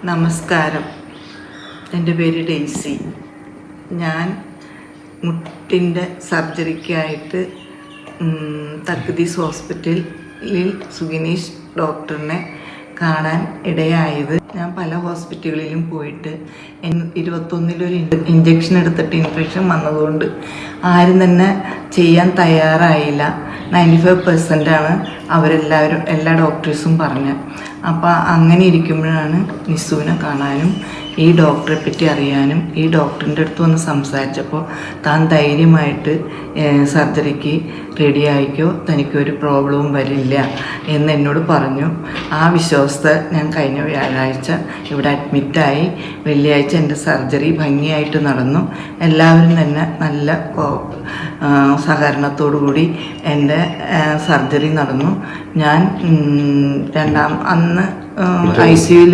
നമസ്കാരം. എൻ്റെ പേര് ഡെയ്സി. ഞാൻ മുട്ടിൻ്റെ സർജറിക്കായിട്ട് തക്ദീസ് ഹോസ്പിറ്റലിൽ സുഗിനീഷ് ഡോക്ടറിനെ കാണാൻ ഇടയായത്. ഞാൻ പല ഹോസ്പിറ്റലുകളിലും പോയിട്ട് 21-ലൊരു ഇഞ്ചക്ഷൻ എടുത്തിട്ട് ഇൻഫെക്ഷൻ വന്നതുകൊണ്ട് ആരും തന്നെ ചെയ്യാൻ തയ്യാറായില്ല. 95% അവരെല്ലാവരും എല്ലാ ഡോക്ടേഴ്സും പറഞ്ഞത്. അപ്പോൾ അങ്ങനെ ഇരിക്കുമ്പോഴാണ് നിസ്സുവിനെ കാണാനും ഈ ഡോക്ടറെ പറ്റി അറിയാനും ഈ ഡോക്ടറിൻ്റെ അടുത്ത് വന്ന് സംസാരിച്ചപ്പോൾ താൻ ധൈര്യമായിട്ട് സർജറിക്ക് റെഡി ആയിക്കോ, തനിക്കൊരു പ്രോബ്ലവും വരില്ല എന്ന് എന്നോട് പറഞ്ഞു. ആ വിശ്വാസത്തെ ഞാൻ കഴിഞ്ഞ വ്യാഴാഴ്ച ഇവിടെ അഡ്മിറ്റായി. വെള്ളിയാഴ്ച എൻ്റെ സർജറി ഭംഗിയായിട്ട് നടന്നു. എല്ലാവരും തന്നെ നല്ല സഹകരണത്തോടു കൂടി എൻ്റെ സർജറി നടന്നു. ഞാൻ അന്ന് ICUവിൽ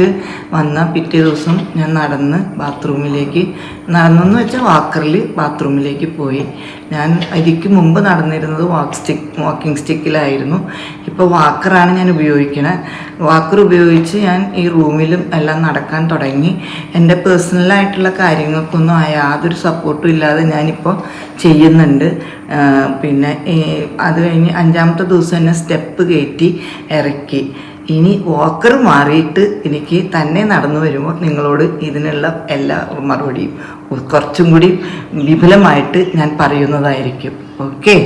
വന്ന പിറ്റേ ദിവസം ഞാൻ നടന്നെന്ന് വെച്ചാൽ വാക്കറിൽ ബാത്റൂമിലേക്ക് പോയി. ഞാൻ ഇതിക്ക് മുമ്പ് നടന്നിരുന്നത് വാക്കിംഗ് സ്റ്റിക്കിലായിരുന്നു. ഇപ്പോൾ വാക്കറാണ് ഞാൻ ഉപയോഗിക്കുന്നത്. വാക്കർ ഉപയോഗിച്ച് ഞാൻ ഈ റൂമിലും എല്ലാം നടക്കാൻ തുടങ്ങി. എൻ്റെ പേഴ്സണലായിട്ടുള്ള കാര്യങ്ങൾക്കൊന്നും യാതൊരു സപ്പോർട്ടും ഇല്ലാതെ ഞാനിപ്പോൾ ചെയ്യുന്നുണ്ട്. പിന്നെ അത് കഴിഞ്ഞ് 5-ാമത്തെ ദിവസം എന്നെ സ്റ്റെപ്പ് കയറ്റി ഇറക്കി. ഇനി വാക്കർ മാറിയിട്ട് എനിക്ക് തന്നെ നടന്നു വരുമ്പോൾ നിങ്ങളോട് ഇതിനുള്ള എല്ലാ മറുപടിയും കുറച്ചും കൂടി വിപുലമായിട്ട് ഞാൻ പറയുന്നതായിരിക്കും. ഓക്കെ.